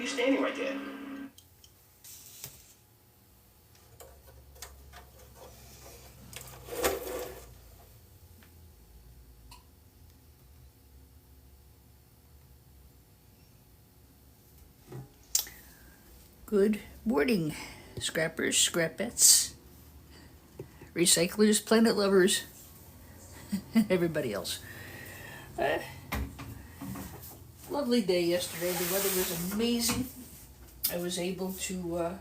you standing right there? Good morning, scrappers, scrapettes, recyclers, planet lovers, and everybody else. Lovely day yesterday. The weather was amazing. I was able to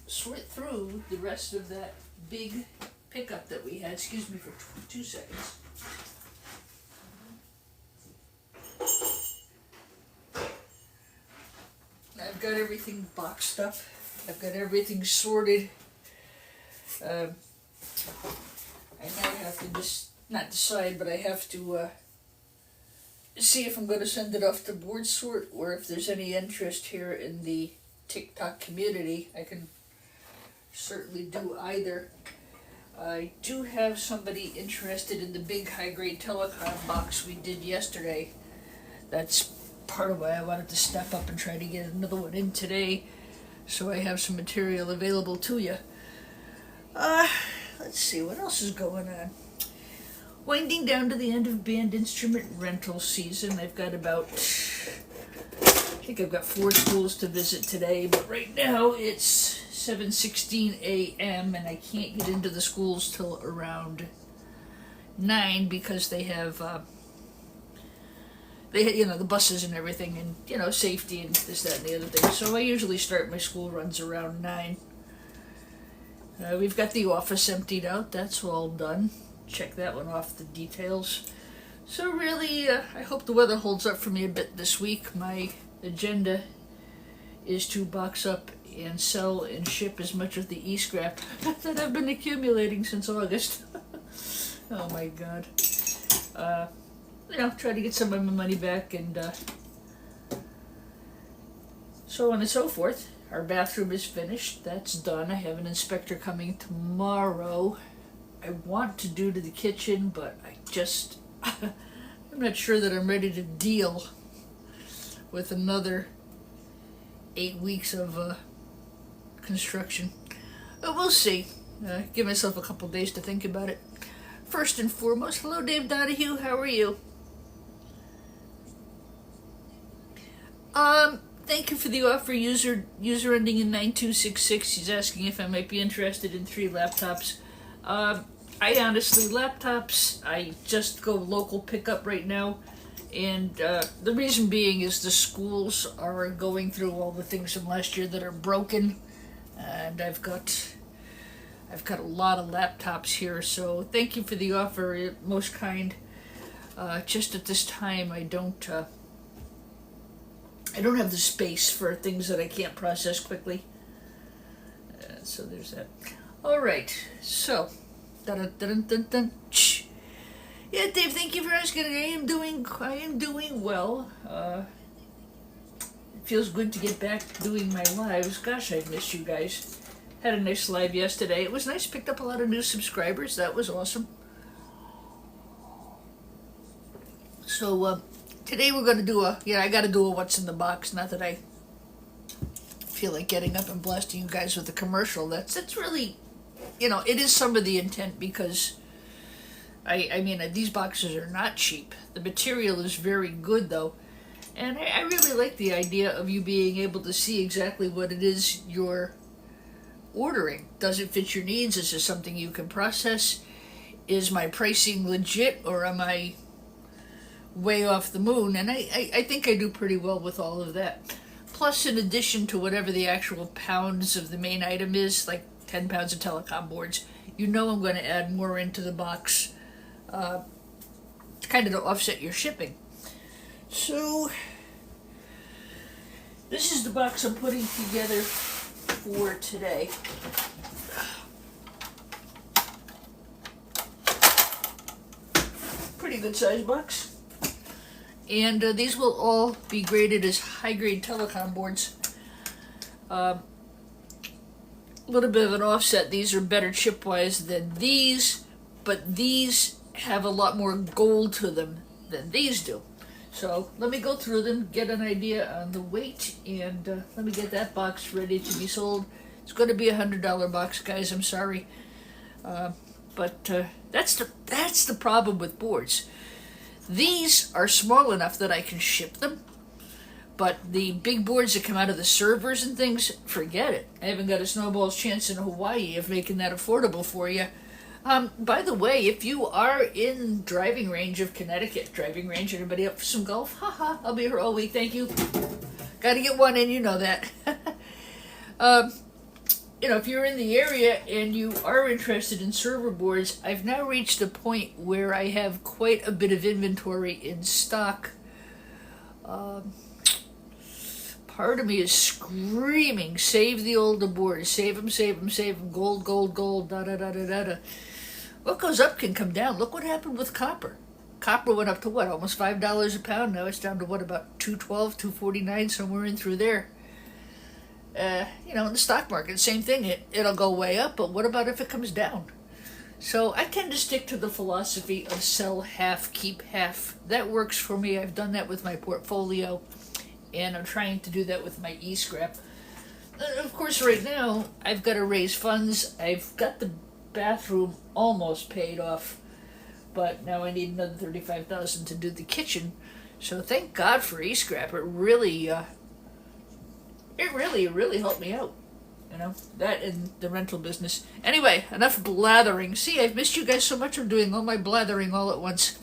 sort through the rest of that big pickup that we had. Excuse me for 2 seconds. I've got everything boxed up. I've got everything sorted. I now have to not decide, but I have to see if I'm going to send it off to board sort, or if there's any interest here in the TikTok community. I can certainly do either. I do have somebody interested in the big high-grade telecom box we did yesterday. That's part of why I wanted to step up and try to get another one in today, so I have some material available to you. Let's see, what else is going on? Winding down to the end of band instrument rental season. I've got about, I think I've got 4 schools to visit today, but right now it's 7:16 a.m. and I can't get into the schools till around 9 because they have the buses and everything, and safety and this, that, and the other thing. So I usually start my school runs around 9. We've got the office emptied out. That's all done. Check that one off, the details. So really, I hope the weather holds up for me a bit this week. My agenda is to box up and sell and ship as much of the e-scrap that I've been accumulating since August. Oh my God. Try to get some of my money back, and so on and so forth. Our bathroom is finished. That's done. I have an inspector coming tomorrow. I want to do to the kitchen, but I'm not sure that I'm ready to deal with another 8 weeks of construction. But we'll see. Give myself a couple days to think about it. First and foremost, hello Dave Donahue, how are you? Thank you for the offer, user ending in 9266. He's asking if I might be interested in 3 laptops. I honestly, laptops, I just go local pickup right now, and the reason being is the schools are going through all the things from last year that are broken, and I've got a lot of laptops here, so thank you for the offer, most kind. Just at this time, I don't have the space for things that I can't process quickly. So there's that. All right, so dun. Yeah, Dave, thank you for asking. I am doing well. It feels good to get back doing my lives. Gosh, I missed you guys. Had a nice live yesterday. It was nice. Picked up a lot of new subscribers. That was awesome. So today we're going to do I got to do a what's in the box. Not that I feel like getting up and blasting you guys with a commercial. That's really, it is some of the intent, because I mean, these boxes are not cheap. The material is very good, though. And I really like the idea of you being able to see exactly what it is you're ordering. Does it fit your needs? Is this something you can process? Is my pricing legit, or am I way off the moon? And I think I do pretty well with all of that. Plus, in addition to whatever the actual pounds of the main item is, like 10 pounds of telecom boards, I'm going to add more into the box, kind of to offset your shipping. So, this is the box I'm putting together for today. Pretty good size box. And these will all be graded as high-grade telecom boards. A little bit of an offset. These are better chip-wise than these, but these have a lot more gold to them than these do. So let me go through them, get an idea on the weight, and let me get that box ready to be sold. It's going to be $100 box, guys. I'm sorry, but that's the problem with boards. These are small enough that I can ship them, but the big boards that come out of the servers and things, forget it. I haven't got a snowball's chance in Hawaii of making that affordable for you. By the way, if you are in driving range of Connecticut, anybody up for some golf? Haha, I'll be here all week, thank you. Gotta get one in, you know that. If you're in the area and you are interested in server boards, I've now reached a point where I have quite a bit of inventory in stock. Part of me is screaming, save the older boards, save them, gold, da da da da da da. What goes up can come down. Look what happened with copper. Copper went up to what, almost $5 a pound. Now it's down to what, about $2.12, $2.49, somewhere in through there. In the stock market, same thing. It'll go way up, but what about if it comes down? So I tend to stick to the philosophy of sell half, keep half. That works for me. I've done that with my portfolio, and I'm trying to do that with my e-scrap. Of course, right now, I've got to raise funds. I've got the bathroom almost paid off, but now I need another $35,000 to do the kitchen. So thank God for e-scrap. It really helped me out. That and the rental business. Anyway, enough blathering. See, I've missed you guys so much. I'm doing all my blathering all at once.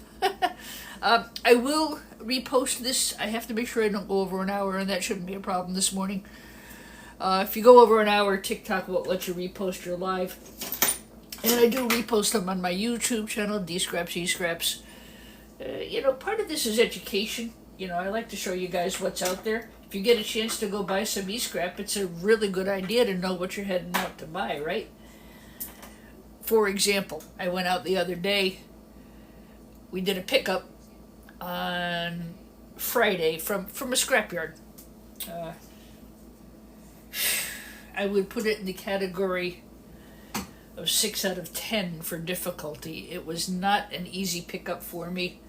I will repost this. I have to make sure I don't go over an hour, and that shouldn't be a problem this morning. If you go over an hour, TikTok won't let you repost your live. And I do repost them on my YouTube channel, D-Scraps, E-Scraps. Part of this is education. I like to show you guys what's out there. If you get a chance to go buy some e-scrap, it's a really good idea to know what you're heading out to buy, right? For example, I went out the other day. We did a pickup on Friday from a scrapyard. I would put it in the category of 6 out of 10 for difficulty. It was not an easy pickup for me.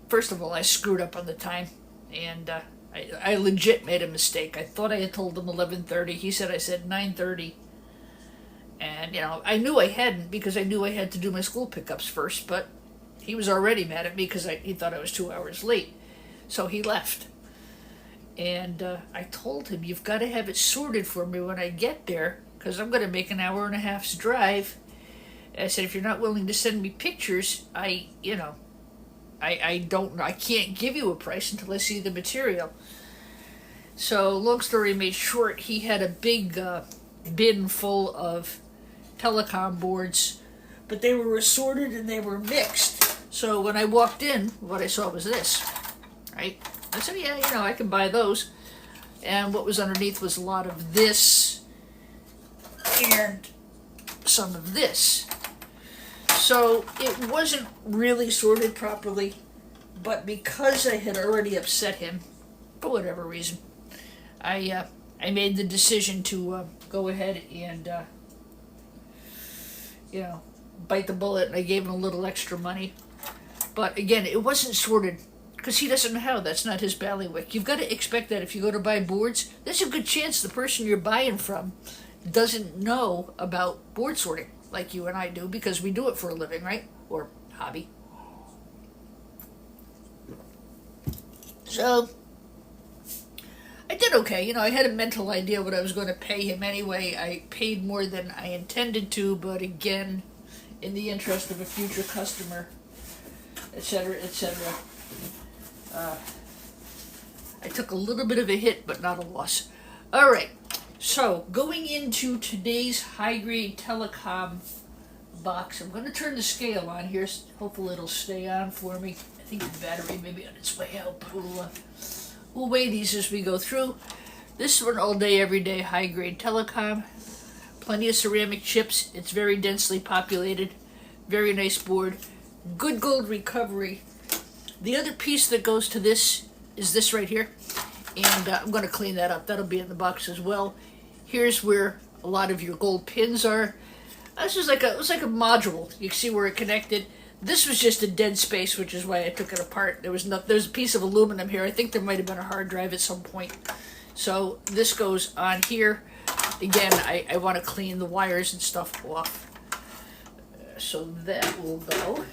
First of all, I screwed up on the time, and I legit made a mistake. I thought I had told him 11:30. He said I said 9:30. And, I knew I hadn't, because I knew I had to do my school pickups first, but he was already mad at me because he thought I was 2 hours late. So he left. And I told him, you've got to have it sorted for me when I get there, because I'm going to make an hour and a half's drive. And I said, if you're not willing to send me pictures, I can't give you a price until I see the material. So, long story made short, he had a big bin full of telecom boards, but they were assorted and they were mixed. So when I walked in, what I saw was this, right? I said, yeah, I can buy those. And what was underneath was a lot of this and some of this. So it wasn't really sorted properly, but because I had already upset him, for whatever reason, I made the decision to go ahead and, bite the bullet, and I gave him a little extra money. But again, it wasn't sorted, because he doesn't know how. That's not his bailiwick. You've got to expect that if you go to buy boards, there's a good chance the person you're buying from doesn't know about board sorting like you and I do, because we do it for a living, right? Or hobby. So I did okay. I had a mental idea what I was going to pay him anyway. I paid more than I intended to, but again, in the interest of a future customer, etc., etc., I took a little bit of a hit, but not a loss. All right. So, going into today's high-grade telecom box, I'm going to turn the scale on here. Hopefully it'll stay on for me. I think the battery may be on its way out, but we'll weigh these as we go through. This is an all-day, everyday high-grade telecom. Plenty of ceramic chips. It's very densely populated. Very nice board. Good gold recovery. The other piece that goes to this is this right here. And I'm going to clean that up. That'll be in the box as well. Here's where a lot of your gold pins are. This is it was like a module. You can see where it connected. This was just a dead space, which is why I took it apart. There's a piece of aluminum here. I think there might have been a hard drive at some point. So this goes on here. Again, I want to clean the wires and stuff off. So that will go.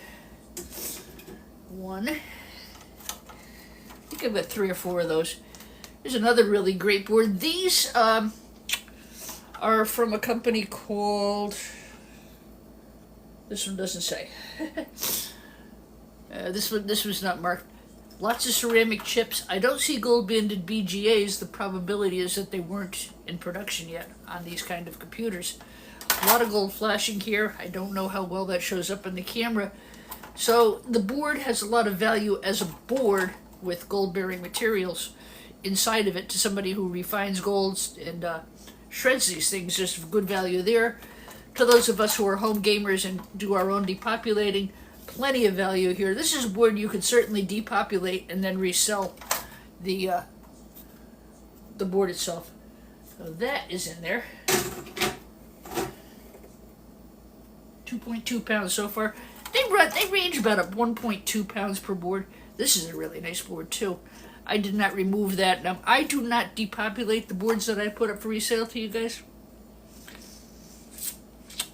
One. I think I've got 3 or 4 of those. There's another really great board. These are from a company called... This one doesn't say. This was not marked. Lots of ceramic chips. I don't see gold-banded BGAs. The probability is that they weren't in production yet on these kind of computers. A lot of gold flashing here. I don't know how well that shows up in the camera. So the board has a lot of value as a board with gold-bearing materials inside of it to somebody who refines golds and shreds these things. There's good value there. To those of us who are home gamers and do our own depopulating, plenty of value here. This is a board you could certainly depopulate and then resell the board itself. So that is in there. 2.2 pounds so far. They range about 1.2 pounds per board. This is a really nice board too. I did not remove that. Now, I do not depopulate the boards that I put up for resale to you guys.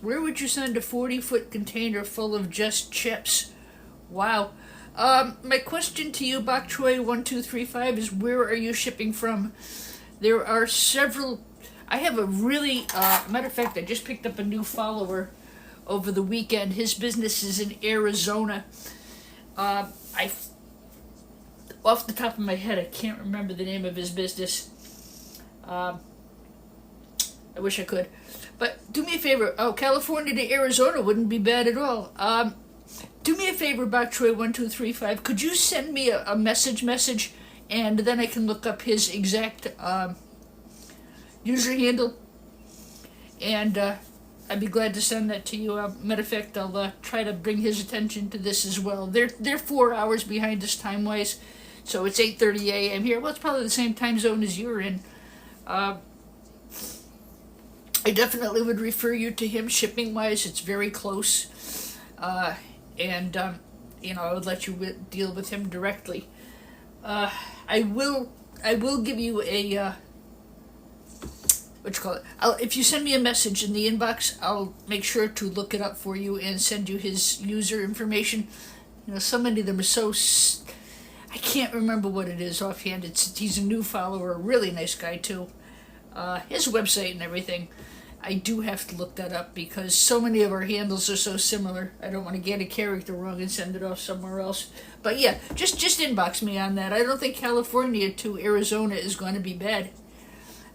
Where would you send a 40-foot container full of just chips? Wow. My question to you, Bok Choy 1235, is where are you shipping from? There are several. I have a really, matter of fact, I just picked up a new follower over the weekend. His business is in Arizona. Off the top of my head, I can't remember the name of his business. I wish I could. But do me a favor. Oh, California to Arizona wouldn't be bad at all. Do me a favor, Bok Choy 1235. Could you send me a message, and then I can look up his exact user handle, and I'd be glad to send that to you. Matter of fact, I'll try to bring his attention to this as well. They're 4 hours behind us time-wise, so it's 8:30 a.m. here. Well, it's probably the same time zone as you're in. I definitely would refer you to him shipping-wise. It's very close. And I would let you deal with him directly. I will give you a, if you send me a message in the inbox, I'll make sure to look it up for you and send you his user information. So many of them are so, I can't remember what it is offhand. He's a new follower, a really nice guy too. His website and everything. I do have to look that up because so many of our handles are so similar. I don't want to get a character wrong and send it off somewhere else. But yeah, just inbox me on that. I don't think California to Arizona is going to be bad.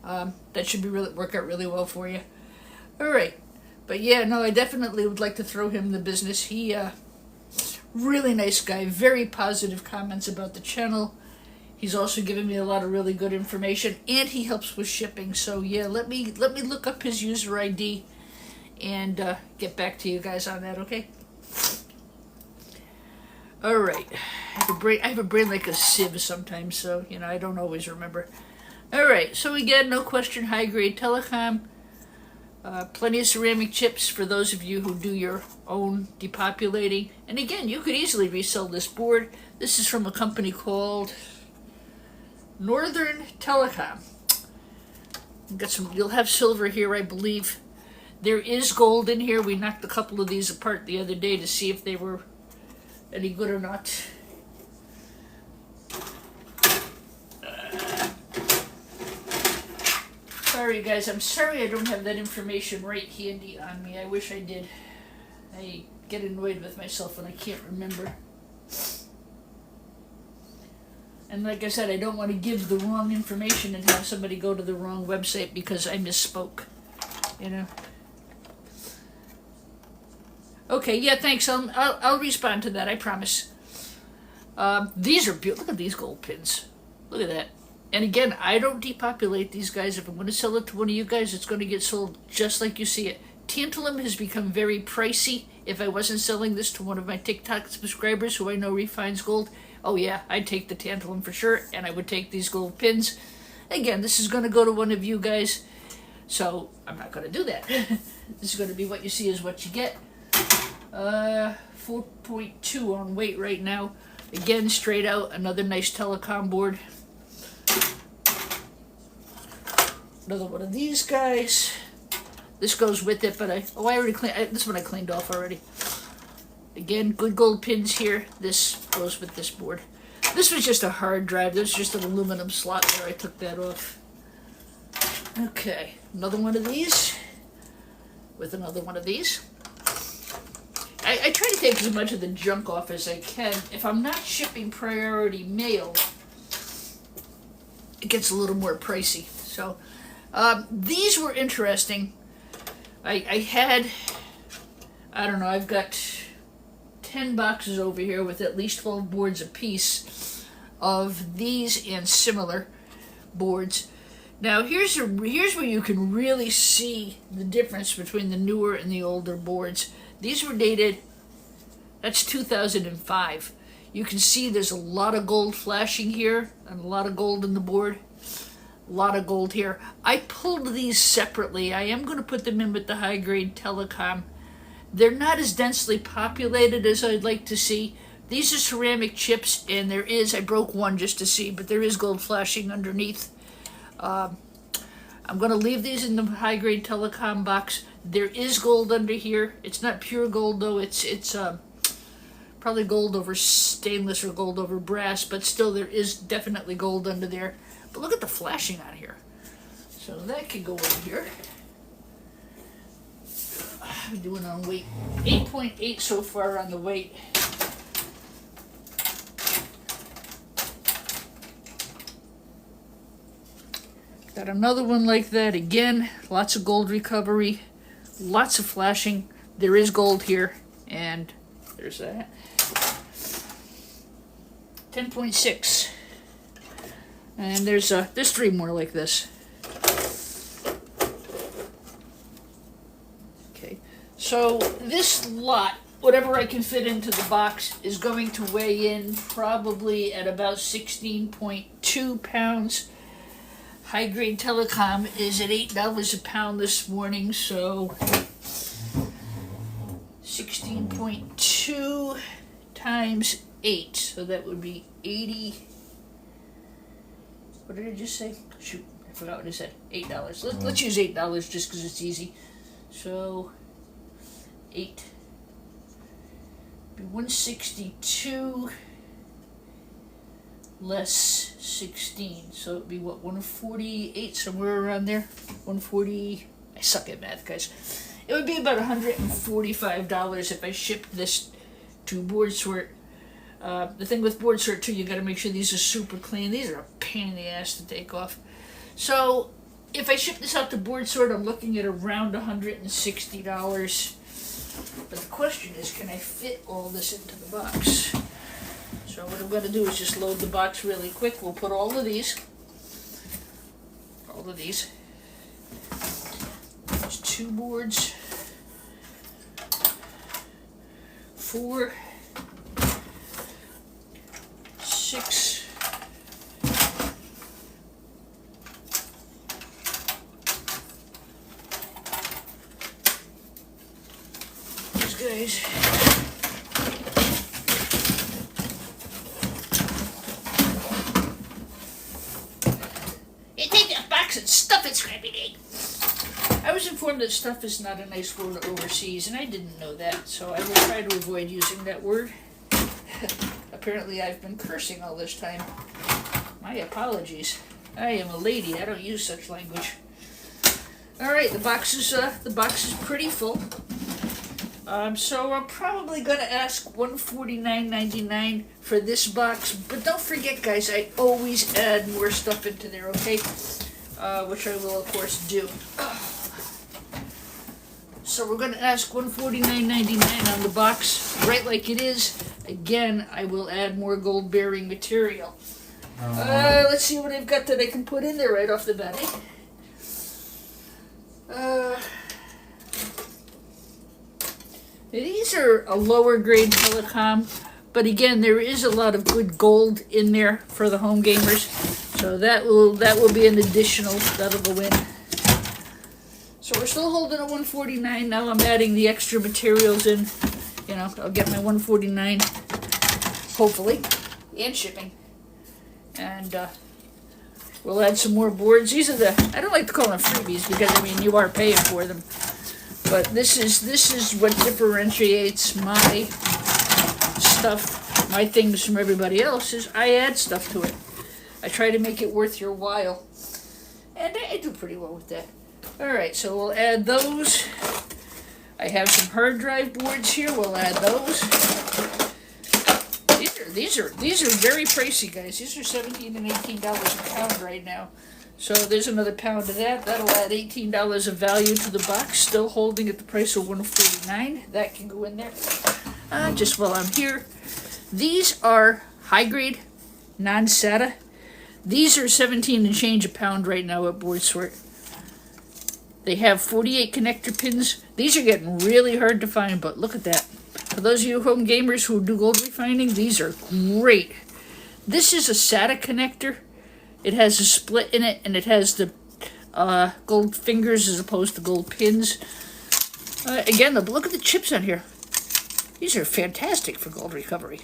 That should work out really well for you. All right. But yeah, no, I definitely would like to throw him the business. He, really nice guy, very positive comments about the channel. He's also given me a lot of really good information, and he helps with shipping. So yeah, let me look up his user ID and get back to you guys on that, okay? All right. I have a brain like a sieve sometimes, so I don't always remember. All right. So again, no question, high-grade telecom. Plenty of ceramic chips for those of you who do your own depopulating. And again, you could easily resell this board. This is from a company called Northern Telecom. You'll have silver here, I believe. There is gold in here. We knocked a couple of these apart the other day to see if they were any good or not. Sorry guys, I'm sorry I don't have that information right handy on me. I wish I did. I get annoyed with myself when I can't remember. And like I said, I don't want to give the wrong information and have somebody go to the wrong website because I misspoke. Okay, yeah, thanks. I'll respond to that, I promise. These are beautiful. Look at these gold pins. Look at that. And again, I don't depopulate these guys. If I'm going to sell it to one of you guys, it's going to get sold just like you see it. Tantalum has become very pricey. If I wasn't selling this to one of my TikTok subscribers who I know refines gold, oh yeah, I'd take the tantalum for sure, and I would take these gold pins. Again, this is going to go to one of you guys, so I'm not going to do that. This is going to be what you see is what you get. 4.2 on weight right now. Again, straight out, another nice telecom board. Another one of these guys. This goes with it, but I already cleaned. This one I cleaned off already. Again, good gold pins here. This goes with this board. This was just a hard drive. There's just an aluminum slot there. I took that off. Okay, another one of these with another one of these. I try to take as much of the junk off as I can. If I'm not shipping priority mail, it gets a little more pricey. So these were interesting. I had, I don't know, I've got 10 boxes over here with at least 12 boards a piece of these and similar boards. Now here's where you can really see the difference between the newer and the older boards. These were dated, that's 2005. You can see there's a lot of gold flashing here and a lot of gold in the board. A lot of gold here. I pulled these separately. I am going to put them in with the high-grade telecom. They're not as densely populated as I'd like to see. These are ceramic chips, and there is, I broke one just to see, but there is gold flashing underneath. I'm going to leave these in the high-grade telecom box. There is gold under here. It's not pure gold, though. It's probably gold over stainless or gold over brass, but still there is definitely gold under there. But look at the flashing on here. So that can go over here. I'm doing on weight. 8.8 so far on the weight. Got another one like that again. Lots of gold recovery. Lots of flashing. There is gold here. And there's that. 10.6. And there's 3 more like this. Okay, so this lot, whatever I can fit into the box, is going to weigh in probably at about 16.2 pounds. High grade telecom is at $8 a pound this morning, so 16.2 times 8, so that would be 80. What did I just say? Shoot, I forgot what I said. $8. Let's use $8 just because it's easy. So 8 be 162 less 16. So it'd be what, 148, somewhere around there. 140. I suck at math, guys. It would be about $145 if I shipped this to Board Sort. The thing with Board Sort too, you got to make sure these are super clean. These are a pain in the ass to take off. So if I ship this out to Board Sort, I'm looking at around $160. But the question is, can I fit all this into the box? So what I'm going to do is just load the box really quick. We'll put all of these. There's 2 boards. 4. 6. These guys. You take that box and stuff it, Scrappy Dave. I was informed that stuff is not a nice word overseas, and I didn't know that, so I will try to avoid using that word. Apparently I've been cursing all this time. My apologies. I am a lady. I don't use such language. Alright, the box is pretty full. So I'm probably going to ask $149.99 for this box. But don't forget, guys, I always add more stuff into there, okay? Which I will, of course, do. So we're going to ask $149.99 on the box, right like it is. Again, I will add more gold-bearing material. Let's see what I've got that I can put in there right off the bat. These are a lower grade telecom, but again, there is a lot of good gold in there for the home gamers. So that will be an additional, that'll go in. So we're still holding at $149. Now I'm adding the extra materials in. You know, I'll get my $149, hopefully, and shipping. And we'll add some more boards. These are I don't like to call them freebies because, I mean, you are paying for them. But this is what differentiates my stuff, my things from everybody else, is I add stuff to it. I try to make it worth your while. And I do pretty well with that. Alright, so we'll add those. I have some hard drive boards here. We'll add those. These are very pricey, guys. These are $17 and $18 a pound right now. So there's another pound of that. That'll add $18 of value to the box. Still holding at the price of $149. That can go in there. Just while I'm here, these are high grade, non-SATA. These are 17 and change a pound right now at Board Sort. They have 48 connector pins. These are getting really hard to find, but look at that. For those of you home gamers who do gold refining, these are great. This is a SATA connector. It has a split in it, and it has the gold fingers as opposed to gold pins. Again, look at the chips on here. These are fantastic for gold recovery.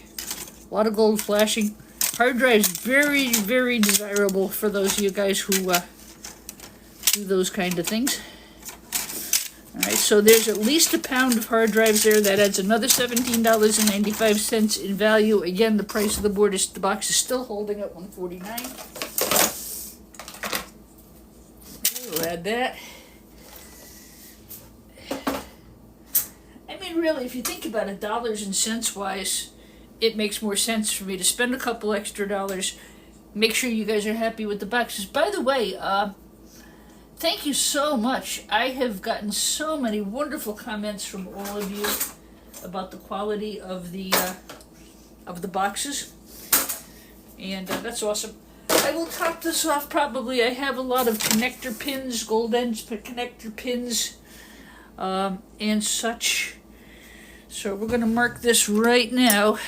A lot of gold flashing. Hard drives, very, very desirable for those of you guys who do those kind of things. Alright, so there's at least a pound of hard drives there. That adds another $17.95 in value. Again, the price of the box is still holding at $149. We'll add that. I mean, really, if you think about it, dollars and cents wise, it makes more sense for me to spend a couple extra dollars. Make sure you guys are happy with the boxes. By the way, thank you so much. I have gotten so many wonderful comments from all of you about the quality of the boxes, and that's awesome. I will top this off probably. I have a lot of connector pins, gold ends connector pins, and such. So we're going to mark this right now.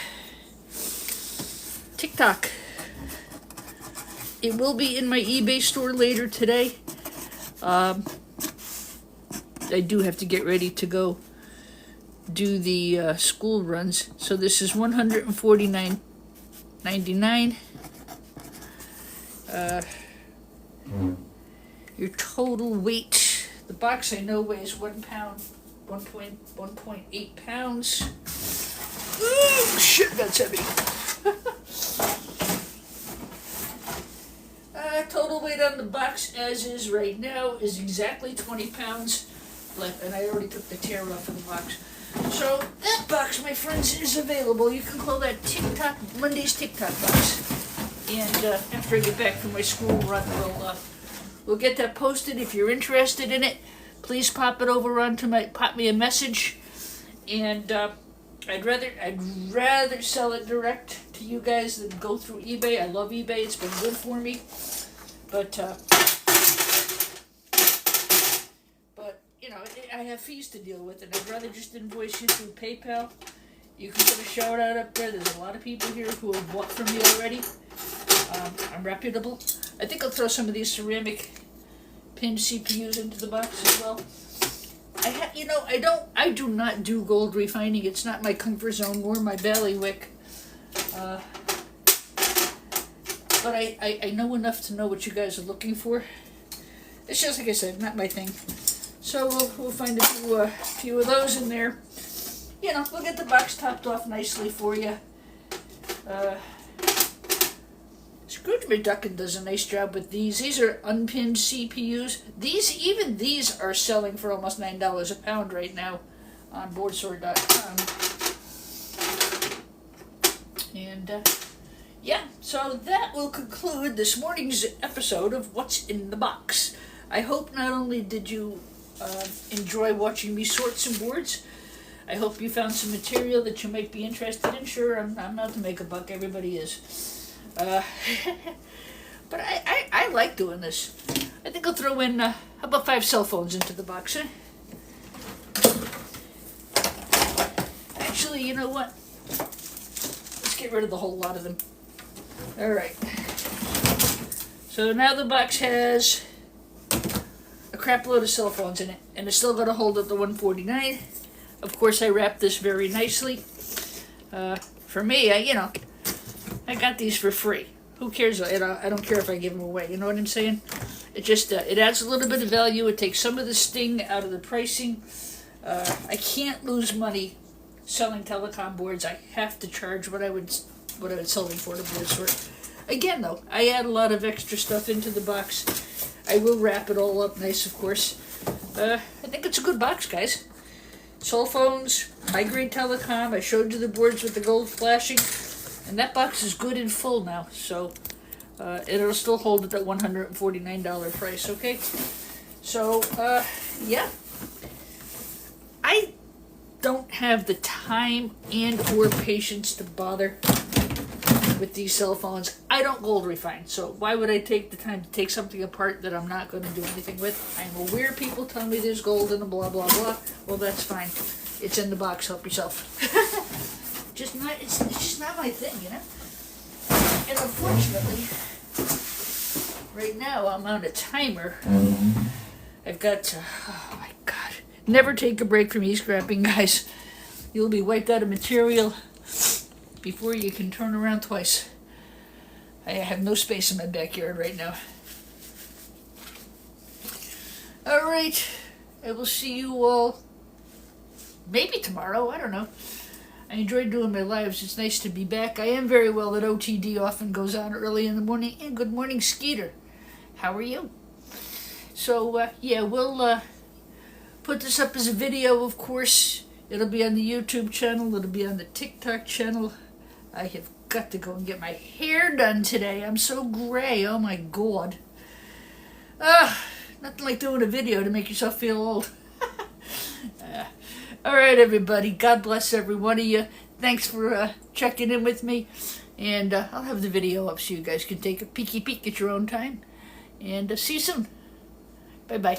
TikTok. It will be in my eBay store later today. I do have to get ready to go do the school runs. So this is $149.99. Your total weight. The box I know weighs 1 pound, 1.8 pounds. Oh shit, that's heavy. Total weight on the box, as is right now, is exactly 20 pounds. And I already took the tear off of the box. So that box, my friends, is available. You can call that Monday's TikTok box. And after I get back from my school run, we'll get that posted. If you're interested in it, please pop me a message. And I'd rather sell it direct to you guys than go through eBay. I love eBay. It's been good for me. But you know, I have fees to deal with, and I'd rather just invoice you through PayPal. You can put a shout out up there. There's a lot of people here who have bought from me already. I'm reputable. I think I'll throw some of these ceramic pinned CPUs into the box as well. I do not do gold refining. It's not my comfort zone or my bailiwick. But I know enough to know what you guys are looking for. It's just like I said, not my thing. So we'll find a few of those in there. You know, we'll get the box topped off nicely for you. Scrooge McDuckin does a nice job with these. These are unpinned CPUs. Even these are selling for almost $9 a pound right now on boardsword.com. And yeah, so that will conclude this morning's episode of What's in the Box. I hope not only did you enjoy watching me sort some boards, I hope you found some material that you might be interested in. Sure, I'm not to make a buck, everybody is. But I like doing this. I think I'll throw in, how about 5 cell phones into the box, huh? Actually, you know what? Let's get rid of the whole lot of them. Alright. So now the box has a crap load of cell phones in it, and it's still going to hold at the $149. of course, I wrap this very nicely. For me, I got these for free. Who cares? I don't care if I give them away. You know what I'm saying? It just it adds a little bit of value. It takes some of the sting out of the pricing. I can't lose money selling telecom boards. I have to charge what I would sell them for the boards for. Again, though, I add a lot of extra stuff into the box. I will wrap it all up nice, of course. I think it's a good box, guys. Cell phones, high-grade telecom. I showed you the boards with the gold flashing. And that box is good and full now, so it'll still hold at that $149 price, okay? So, yeah. I don't have the time and or patience to bother with these cell phones. I don't gold refine, so why would I take the time to take something apart that I'm not going to do anything with? I'm aware people tell me there's gold in the blah, blah, blah. Well, that's fine. It's in the box. Help yourself. It's just not my thing, you know? And unfortunately, right now I'm on a timer. I've got to, oh my God. Never take a break from e-scrapping, guys. You'll be wiped out of material before you can turn around twice. I have no space in my backyard right now. Alright, I will see you all maybe tomorrow, I don't know. I enjoyed doing my lives. It's nice to be back. I am very well at OTD, often goes on early in the morning. And good morning, Skeeter. How are you? So, yeah, we'll put this up as a video, of course. It'll be on the YouTube channel. It'll be on the TikTok channel. I have got to go and get my hair done today. I'm so gray. Oh, my God. Nothing like doing a video to make yourself feel old. All right, everybody. God bless every one of you. Thanks for checking in with me. And I'll have the video up so you guys can take a peeky peek at your own time. And see you soon. Bye-bye.